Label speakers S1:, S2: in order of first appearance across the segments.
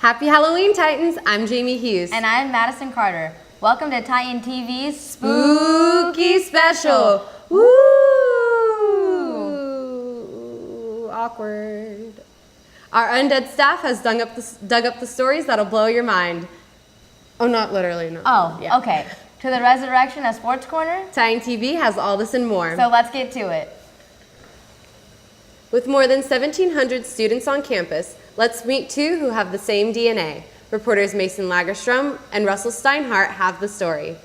S1: Happy Halloween, Titans! I'm Jamie Hughes.
S2: And I'm Madison Carter. Welcome to Titan TV's
S1: Spooky Special. Woo! Awkward. Our undead staff has dug up the stories that'll blow your mind. Oh, not literally, no.
S2: Oh,
S1: yeah.
S2: Okay. To the resurrection of Sports Corner?
S1: Titan TV has all this and more.
S2: So let's get to it.
S1: With more than 1,700 students on campus, let's meet two who have the same DNA. Reporters Mason Lagerstrom and Russell Steinhardt have the story.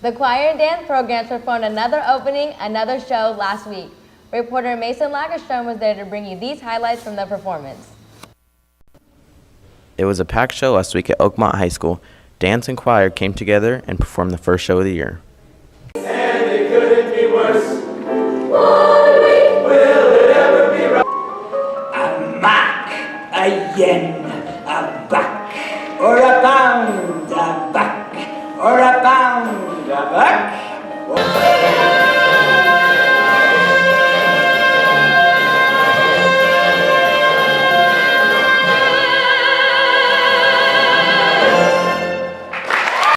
S2: The choir and dance programs performed another opening, another show last week. Reporter Mason Lagerstrom was there to bring you these highlights from the performance.
S3: It was a packed show last week at Oakmont High School. Dance and choir came together and performed the first show of the year.
S4: And it couldn't be worse. Will it ever be right?
S5: A mark, a yen, a buck, or a pound, a buck, or a pound, a buck.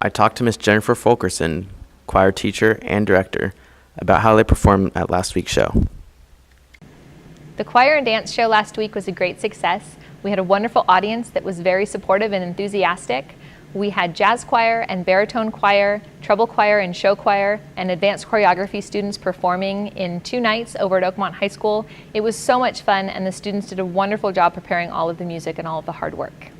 S3: I talked to Miss Jennifer Fulkerson, choir teacher and director, about how they performed at last week's show.
S6: The choir and dance show last week was a great success. We had a wonderful audience that was very supportive and enthusiastic. We had jazz choir and baritone choir, treble choir and show choir, and advanced choreography students performing in 2 nights over at Oakmont High School. It was so much fun, and the students did a wonderful job preparing all of the music and all of the hard work.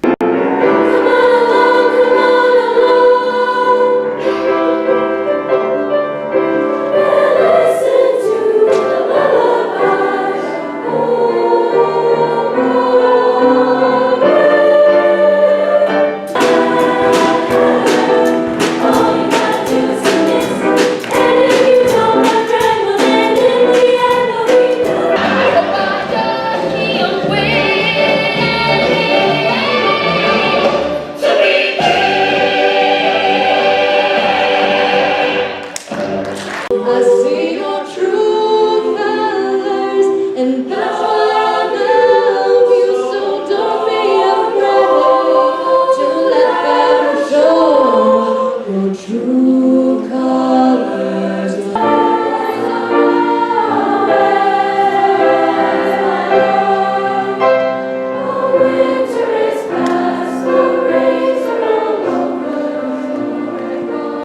S4: All you gotta do is
S7: I see your true colors, and that's why I love you. So don't be afraid to let them show your true colors. Winter is past, the rains are all over.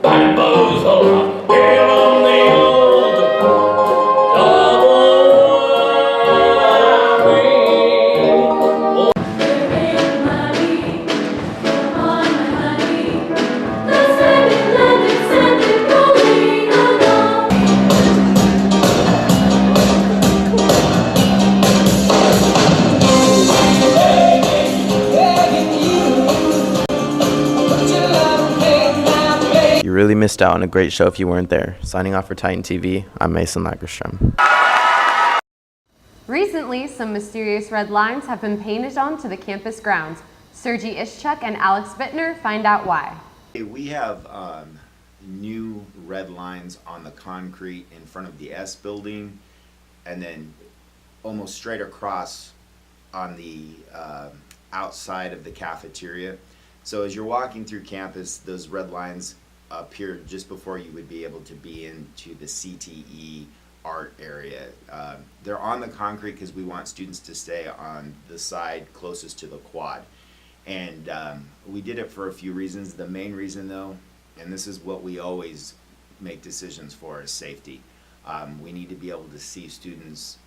S4: Bamboozle, hail on the old double wide.
S7: There ain't money on my honey. The sand Atlantic rolling along.
S3: You really missed out on a great show if you weren't there. Signing off for Titan TV, I'm Mason Lagerstrom.
S1: Recently, some mysterious red lines have been painted onto the campus grounds. Sergi Ischuk and Alex Bittner find out why.
S8: We have new red lines on the concrete in front of the S building, and then almost straight across on the outside of the cafeteria. So as you're walking through campus, those red lines appear just before you would be able to be into the CTE art area. They're on the concrete because we want students to stay on the side closest to the quad. And we did it for a few reasons. The main reason though, and this is what we always make decisions for, is safety. We need to be able to see students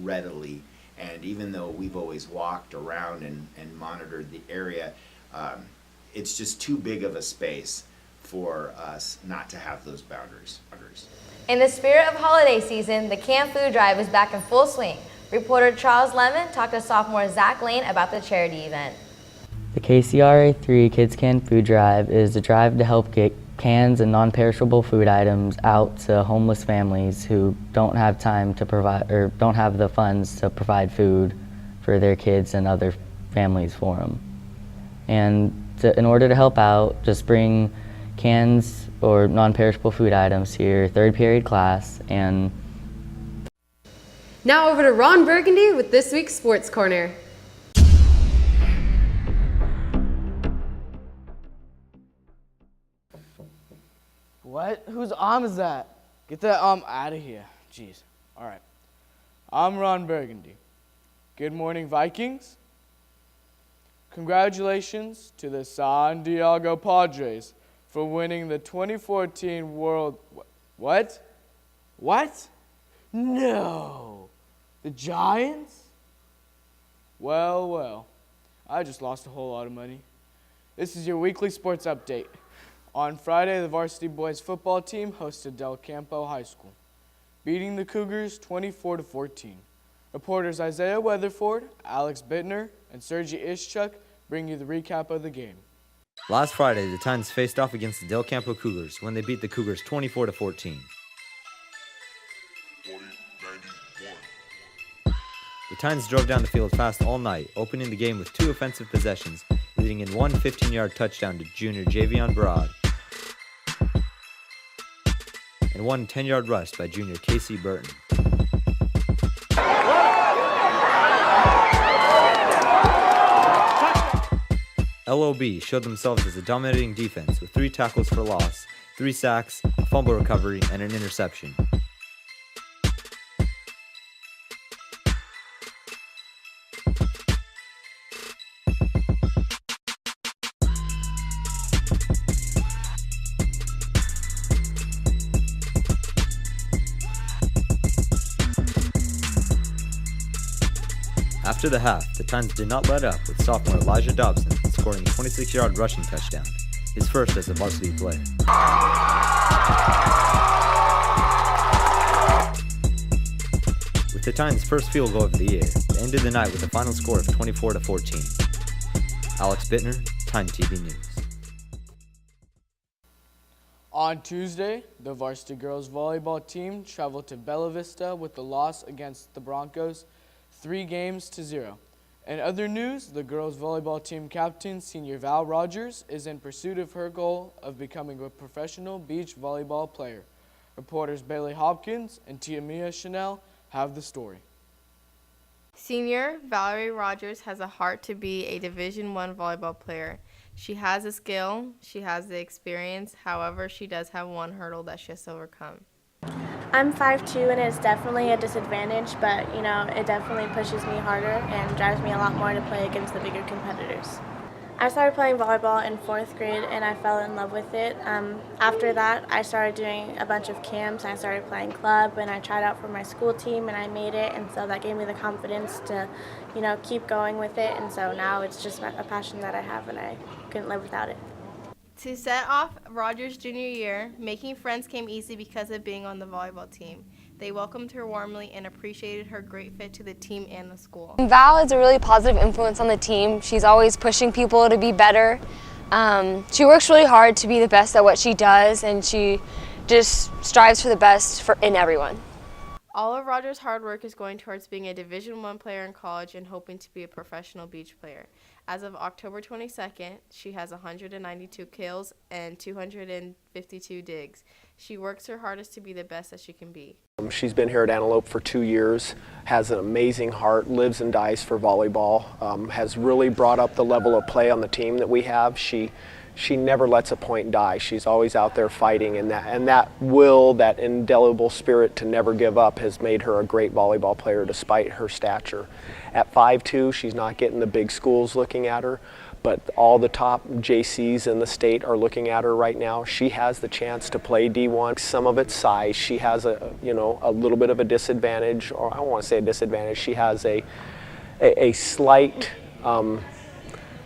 S8: readily, and even though we've always walked around and monitored the area, it's just too big of a space for us not to have those boundaries.
S2: In the spirit of holiday season, the canned food drive is back in full swing. Reporter Charles Lemon talked to sophomore Zach Lane about the charity event.
S9: The KCRA3 Kids Can Food Drive is a drive to help get cans and non-perishable food items out to homeless families who don't have time to provide, or don't have the funds to provide food for their kids and other families for them. And in order to help out, just bring cans or non-perishable food items to your third period class. And
S1: now over to Ron Burgundy with this week's Sports Corner.
S10: What? Whose arm is that? Get that arm out of here. Jeez. All right. I'm Ron Burgundy. Good morning, Vikings. Congratulations to the San Diego Padres for winning the 2014 World... What? What? No. The Giants? Well, well. I just lost a whole lot of money. This is your weekly sports update. On Friday, the varsity boys football team hosted Del Campo High School, beating the Cougars 24-14. Reporters Isaiah Weatherford, Alex Bittner, and Sergi Ischuk bring you the recap of the game.
S11: Last Friday, the Titans faced off against the Del Campo Cougars when they beat the Cougars 24-14. The Titans drove down the field fast all night, opening the game with 2 offensive possessions, leading in one 15-yard touchdown to junior Javion Broad and one 10-yard rush by junior Casey Burton. LOB showed themselves as a dominating defense with 3 tackles for loss, 3 sacks, a fumble recovery, and an interception. After the half, the Titans did not let up, with sophomore Elijah Dobson scoring a 26-yard rushing touchdown, his first as a varsity player. With the Titans' first field goal of the year, they ended the night with a final score of 24-14. Alex Bittner, Titan TV News.
S10: On Tuesday, the varsity girls volleyball team traveled to Bella Vista with the loss against the Broncos 3-0. In other news, the girls volleyball team captain, senior Val Rogers, is in pursuit of her goal of becoming a professional beach volleyball player. Reporters Bailey Hopkins and Tiamia Chanel have the story.
S12: Senior Valerie RODGERS has a heart to be a Division I volleyball player. She has the skill, she has the experience, however, she does have one hurdle that she has to overcome.
S13: I'm 5'2", and it's definitely a disadvantage, but you know, it definitely pushes me harder and drives me a lot more to play against the bigger competitors. I started playing volleyball in 4th grade and I fell in love with it. After that, I started doing a bunch of camps and I started playing club and I tried out for my school team and I made it, and so that gave me the confidence to, you know, keep going with it, and so now it's just a passion that I have and I couldn't live without it.
S12: To set off RODGERS' junior year, making friends came easy because of being on the volleyball team. They welcomed her warmly and appreciated her great fit to the team and the school.
S14: Val is a really positive influence on the team. She's always pushing people to be better. She works really hard to be the best at what she does, and she just strives for the best in everyone.
S12: All of RODGERS' hard work is going towards being a Division I player in college and hoping to be a professional beach player. As of October 22nd, she has 192 kills and 252 digs. She works her hardest to be the best that she can be.
S15: She's been here at Antelope for 2 years, has an amazing heart, lives and dies for volleyball, has really brought up the level of play on the team that we have. She never lets a point die. She's always out there fighting, and that will, that indelible spirit to never give up has made her a great volleyball player despite her stature. At 5'2", she's not getting the big schools looking at her, but all the top JCs in the state are looking at her right now. She has the chance to play D1. Some of it's size. She has a little bit of a disadvantage, or I don't want to say a disadvantage. She has a slight.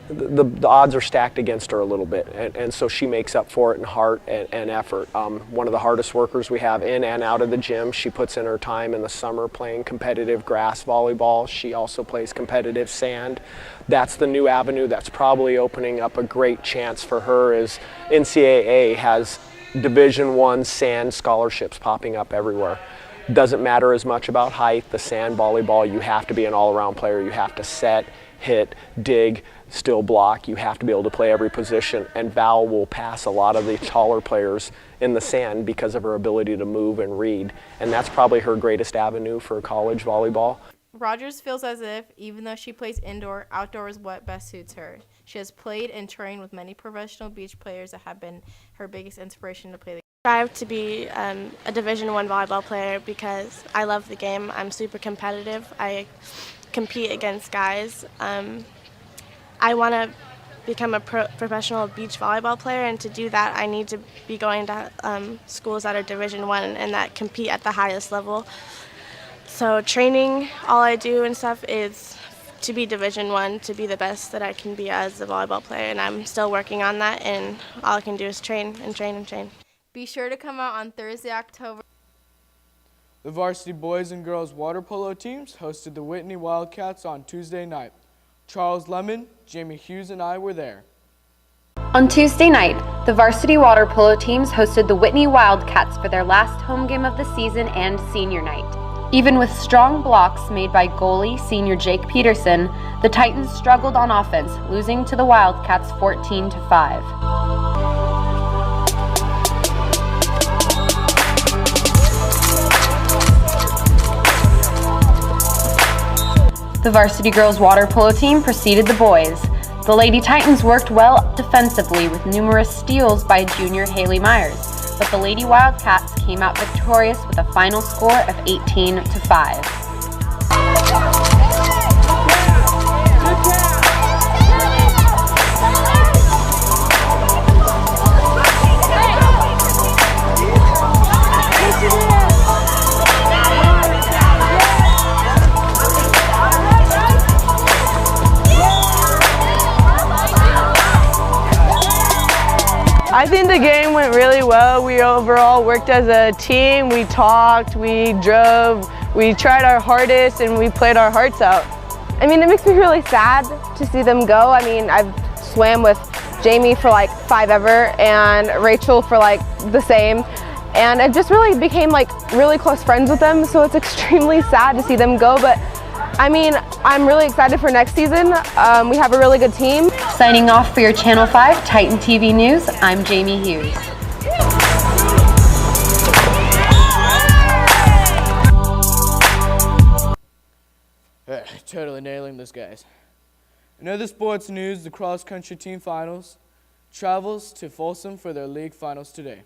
S15: The odds are stacked against her a little bit, and so she makes up for it in heart and effort. One of the hardest workers we have in and out of the gym. She puts in her time in the summer playing competitive grass volleyball. She also plays competitive sand. That's the new avenue that's probably opening up a great chance for her, as NCAA has Division I sand scholarships popping up everywhere. Doesn't matter as much about height. The sand volleyball, you have to be an all-around player. You have to set, hit, dig, still block. You have to be able to play every position, and Val will pass a lot of the taller players in the sand because of her ability to move and read, and that's probably her greatest avenue for college volleyball.
S12: RODGERS feels as if, even though she plays indoor, outdoor is what best suits her. She has played and trained with many professional beach players that have been her biggest inspiration to play the game.
S13: I strive to be a Division I volleyball player because I love the game. I'm super competitive. I compete against guys. I want to become a professional beach volleyball player, and to do that I need to be going to schools that are Division I and that compete at the highest level. So training, all I do and stuff is to be Division I, to be the best that I can be as a volleyball player, and I'm still working on that, and all I can do is train and train and train.
S12: Be sure to come out on Thursday, October.
S10: The varsity boys and girls water polo teams hosted the Whitney Wildcats on Tuesday night. Charles Lemon, Jamie Hughes, and I were there.
S1: On Tuesday night, the varsity water polo teams hosted the Whitney Wildcats for their last home game of the season and senior night. Even with strong blocks made by goalie senior Jake Peterson, the Titans struggled on offense, losing to the Wildcats 14-5. The varsity girls water polo team preceded the boys. The Lady Titans worked well defensively with numerous steals by junior HAILEY MEYERS, but the Lady Wildcats came out victorious with a final score of 18-5.
S16: I think the game went really well. We overall worked as a team. We talked, we drove, we tried our hardest, and we played our hearts out.
S17: I mean, it makes me really sad to see them go. I mean, I've swam with Jamie for like 5 ever and Rachel for like the same. And I just really became like really close friends with them, so it's extremely sad to see them go. But I mean, I'm really excited for next season. We have a really good team.
S1: Signing off for your Channel 5 Titan TV News, I'm Jamie Hughes.
S10: Totally nailing this, guys. In other sports news, the cross-country team finals travels to Folsom for their league finals today.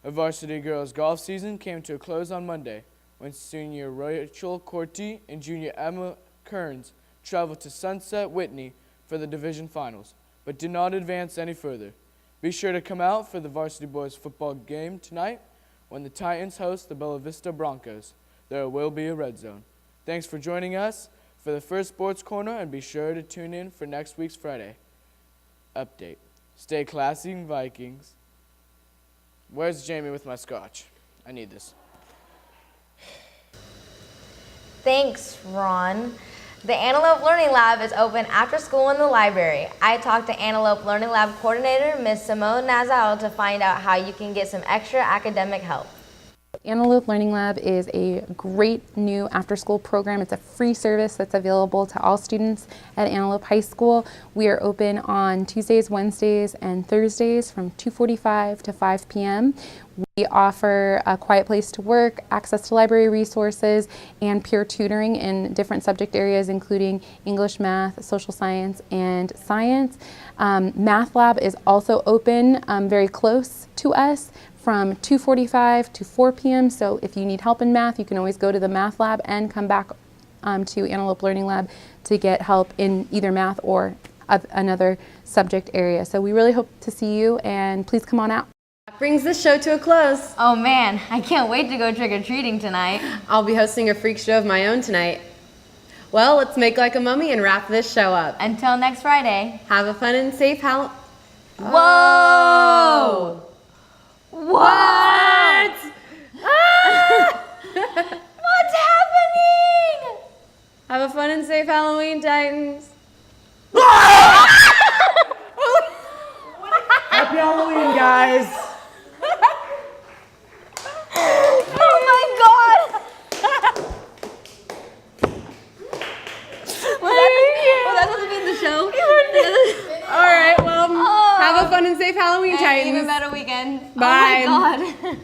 S10: Our varsity girls golf season came to a close on Monday when senior Rachel Corti and junior Emma Kearns traveled to Sunset Whitney for the division finals, but did not advance any further. Be sure to come out for the varsity boys football game tonight when the Titans host the Bella Vista Broncos. There will be a red zone. Thanks for joining us for the first Sports Corner, and be sure to tune in for next week's Friday update. Stay classy, Vikings. Where's Jamie with my scotch? I need this.
S2: Thanks, Ron. The Antelope Learning Lab is open after school in the library. I talked to Antelope Learning Lab coordinator, Ms. Simone Nazal, to find out how you can get some extra academic help.
S18: Antelope Learning Lab is a great new after-school program. It's a free service that's available to all students at Antelope High School. We are open on Tuesdays, Wednesdays, and Thursdays from 2:45 to 5 p.m. We offer a quiet place to work, access to library resources, and peer tutoring in different subject areas, including English, math, social science, and science. Math lab is also open very close to us from 2:45 to 4 p.m. So if you need help in math, you can always go to the math lab and come back to Antelope Learning Lab to get help in either math or another subject area. So we really hope to see you, and please come on out.
S1: That brings this show to a close.
S2: Oh man, I can't wait to go trick-or-treating tonight.
S1: I'll be hosting a freak show of my own tonight. Well, let's make like a mummy and wrap this show up.
S2: Until next Friday.
S1: Have a fun and safe
S2: Whoa! What?
S1: Ah!
S2: What's happening?
S1: Have a fun and safe Halloween, Titans.
S5: Happy Halloween, guys.
S2: Oh my God! Was that supposed to be in the show?
S1: All right, well, have a fun and safe Halloween, Titans.
S2: Even better weekend.
S1: Bye.
S2: Oh my God.